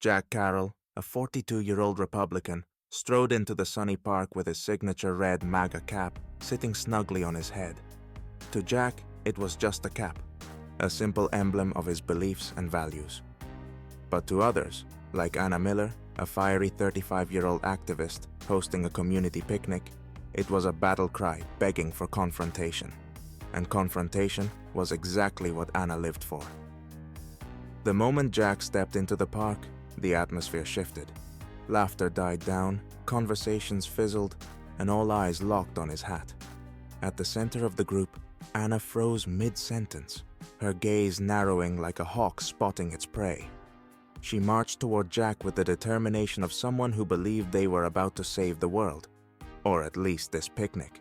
Jack Carroll, a 42-year-old Republican, strode into the sunny park with his signature red MAGA cap sitting snugly on his head. To Jack, it was just a cap, a simple emblem of his beliefs and values. But to others, like Anna Miller, a fiery 35-year-old activist hosting a community picnic, it was a battle cry begging for confrontation. And confrontation was exactly what Anna lived for. The moment Jack stepped into the park, the atmosphere shifted. Laughter died down, conversations fizzled, and all eyes locked on his hat. At the center of the group, Anna froze mid-sentence, her gaze narrowing like a hawk spotting its prey. She marched toward Jack with the determination of someone who believed they were about to save the world, or at least this picnic.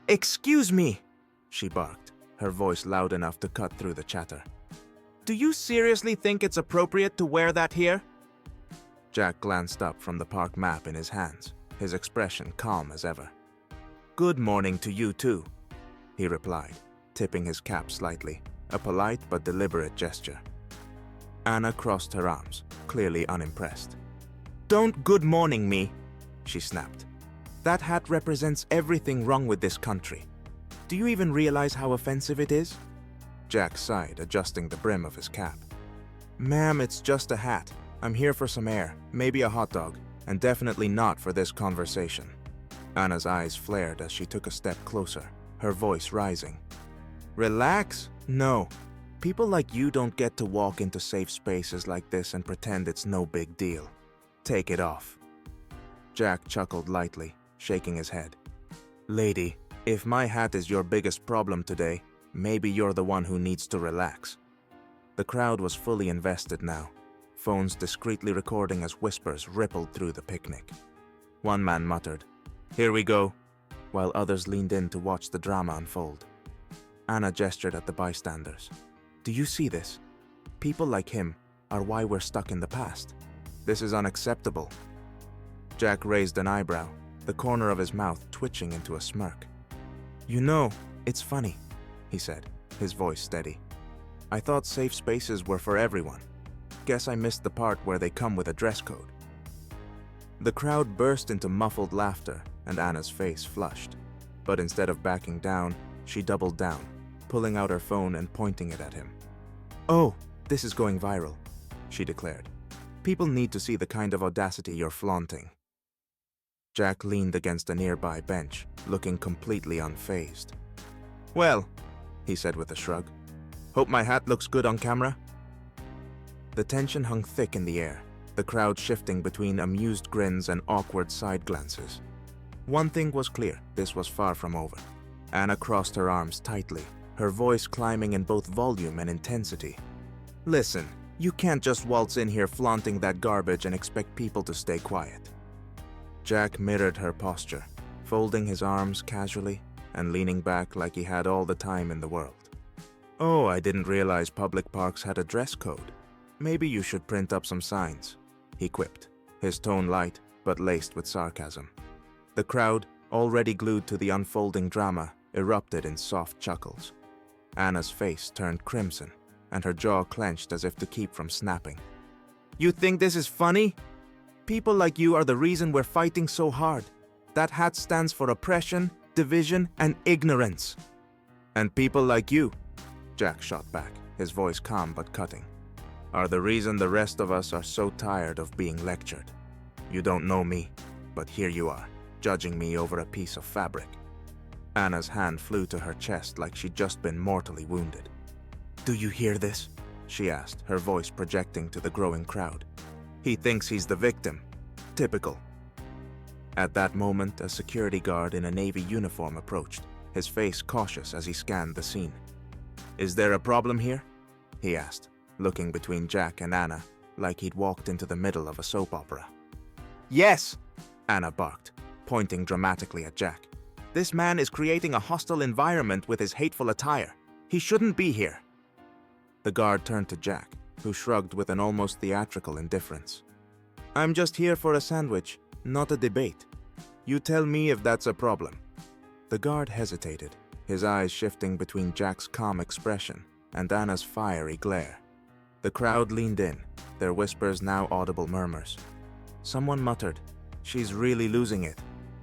"Excuse me," she barked, her voice loud enough to cut through the chatter. "Do you seriously think it's appropriate to wear that here?" Jack glanced up from the park map in his hands, his expression calm as ever. "Good morning to you too," he replied, tipping his cap slightly, a polite but deliberate gesture. Anna crossed her arms, clearly unimpressed. "Don't good morning me," she snapped. "That hat represents everything wrong with this country. Do you even realize how offensive it is?" Jack sighed, adjusting the brim of his cap. "Ma'am, it's just a hat. I'm here for some air, maybe a hot dog, and definitely not for this conversation." Anna's eyes flared as she took a step closer, her voice rising. "Relax? No. People like you don't get to walk into safe spaces like this and pretend it's no big deal. Take it off." Jack chuckled lightly, shaking his head. "Lady, if my hat is your biggest problem today, maybe you're the one who needs to relax." The crowd was fully invested now, phones discreetly recording as whispers rippled through the picnic. One man muttered, "Here we go," while others leaned in to watch the drama unfold. Anna gestured at the bystanders. "Do you see this? People like him are why we're stuck in the past. This is unacceptable." Jack raised an eyebrow, the corner of his mouth twitching into a smirk. "You know, it's funny," he said, his voice steady. "I thought safe spaces were for everyone. Guess I missed the part where they come with a dress code." The crowd burst into muffled laughter, and Anna's face flushed. But instead of backing down, she doubled down, pulling out her phone and pointing it at him. "Oh, this is going viral," she declared. "People need to see the kind of audacity you're flaunting." Jack leaned against a nearby bench, looking completely unfazed. "Well," he said with a shrug, "hope my hat looks good on camera." The tension hung thick in the air, the crowd shifting between amused grins and awkward side glances. One thing was clear, this was far from over. Anna crossed her arms tightly, her voice climbing in both volume and intensity. "Listen, you can't just waltz in here flaunting that garbage and expect people to stay quiet." Jack mirrored her posture, folding his arms casually and leaning back like he had all the time in the world. "Oh, I didn't realize public parks had a dress code. Maybe you should print up some signs," he quipped, his tone light but laced with sarcasm. The crowd, already glued to the unfolding drama, erupted in soft chuckles. Anna's face turned crimson, and her jaw clenched as if to keep from snapping. "You think this is funny? People like you are the reason we're fighting so hard. That hat stands for oppression, division, and ignorance." "And people like you," Jack shot back, his voice calm but cutting, "are the reason the rest of us are so tired of being lectured. You don't know me, but here you are, judging me over a piece of fabric." Anna's hand flew to her chest like she'd just been mortally wounded. "Do you hear this?" she asked, her voice projecting to the growing crowd. "He thinks he's the victim. Typical." At that moment, a security guard in a Navy uniform approached, his face cautious as he scanned the scene. "Is there a problem here?" he asked, looking between Jack and Anna like he'd walked into the middle of a soap opera. "Yes!" Anna barked, pointing dramatically at Jack. "This man is creating a hostile environment with his hateful attire. He shouldn't be here." The guard turned to Jack, who shrugged with an almost theatrical indifference. "I'm just here for a sandwich, not a debate. You tell me if that's a problem." The guard hesitated, his eyes shifting between Jack's calm expression and Anna's fiery glare. The crowd leaned in, their whispers now audible murmurs. Someone muttered, "She's really losing it,"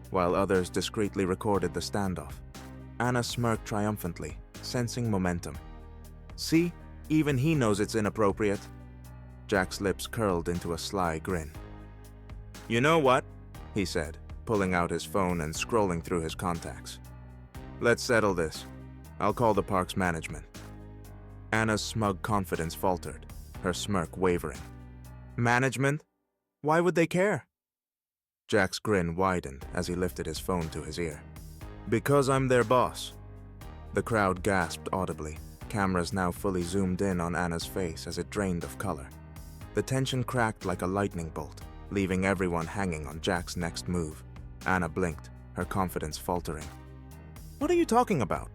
while others discreetly recorded the standoff. Anna smirked triumphantly, sensing momentum. "See, even he knows it's inappropriate." Jack's lips curled into a sly grin. "You know what?" he said, pulling out his phone and scrolling through his contacts. "Let's settle this. I'll call the park's management." Anna's smug confidence faltered, her smirk wavering. "Management? Why would they care?" Jack's grin widened as he lifted his phone to his ear. "Because I'm their boss." The crowd gasped audibly, cameras now fully zoomed in on Anna's face as it drained of color. The tension cracked like a lightning bolt, leaving everyone hanging on Jack's next move. Anna blinked, her confidence faltering. "What are you talking about?"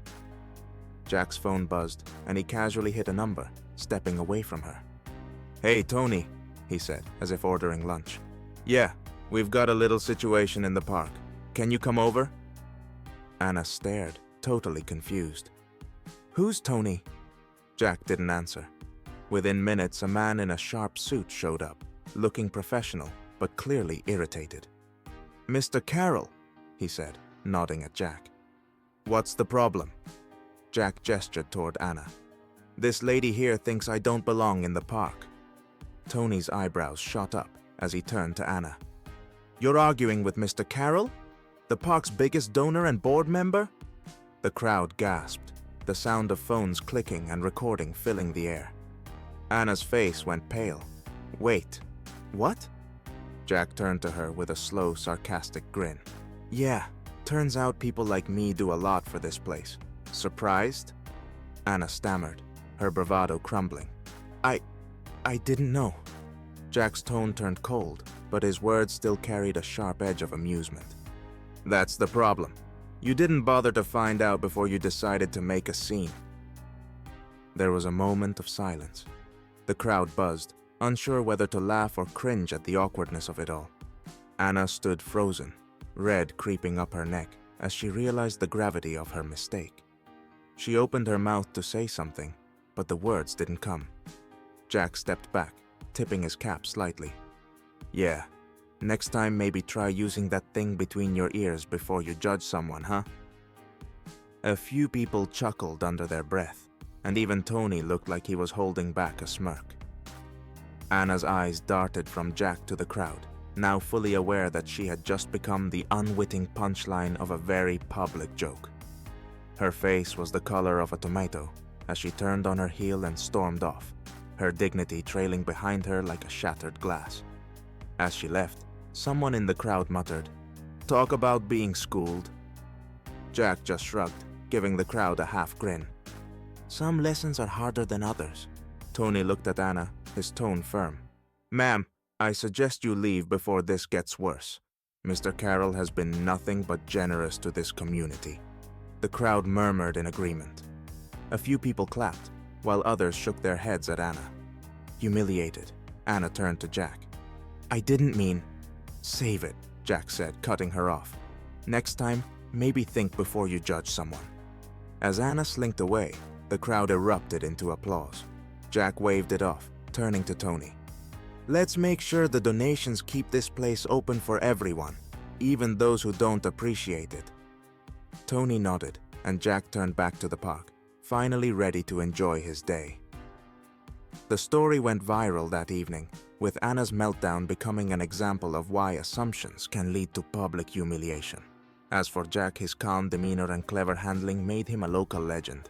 Jack's phone buzzed, and he casually hit a number, stepping away from her. "Hey, Tony," he said, as if ordering lunch. "Yeah, we've got a little situation in the park. Can you come over?" Anna stared, totally confused. "Who's Tony?" Jack didn't answer. Within minutes, a man in a sharp suit showed up, looking professional, but clearly irritated. "Mr. Carroll," he said, nodding at Jack. "What's the problem?" Jack gestured toward Anna. "This lady here thinks I don't belong in the park." Tony's eyebrows shot up as he turned to Anna. "You're arguing with Mr. Carroll? The park's biggest donor and board member?" The crowd gasped, the sound of phones clicking and recording filling the air. Anna's face went pale. "Wait, what?" Jack turned to her with a slow, sarcastic grin. "Yeah, turns out people like me do a lot for this place. Surprised?" Anna stammered, her bravado crumbling. I didn't know." Jack's tone turned cold, but his words still carried a sharp edge of amusement. "That's the problem. You didn't bother to find out before you decided to make a scene." There was a moment of silence. The crowd buzzed, unsure whether to laugh or cringe at the awkwardness of it all. Anna stood frozen, red creeping up her neck as she realized the gravity of her mistake. She opened her mouth to say something, but the words didn't come. Jack stepped back, tipping his cap slightly. "Yeah, next time maybe try using that thing between your ears before you judge someone, huh?" A few people chuckled under their breath, and even Tony looked like he was holding back a smirk. Anna's eyes darted from Jack to the crowd, now fully aware that she had just become the unwitting punchline of a very public joke. Her face was the color of a tomato as she turned on her heel and stormed off, her dignity trailing behind her like a shattered glass. As she left, someone in the crowd muttered, "Talk about being schooled." Jack just shrugged, giving the crowd a half grin. "Some lessons are harder than others." Tony looked at Anna, his tone firm. "Ma'am, I suggest you leave before this gets worse. Mr. Carroll has been nothing but generous to this community." The crowd murmured in agreement. A few people clapped, while others shook their heads at Anna. Humiliated, Anna turned to Jack. "I didn't mean—" "Save it," Jack said, cutting her off. "Next time, maybe think before you judge someone." As Anna slinked away, the crowd erupted into applause. Jack waved it off, turning to Tony. "Let's make sure the donations keep this place open for everyone, even those who don't appreciate it." Tony nodded, and Jack turned back to the park, finally ready to enjoy his day. The story went viral that evening, with Anna's meltdown becoming an example of why assumptions can lead to public humiliation. As for Jack, his calm demeanor and clever handling made him a local legend,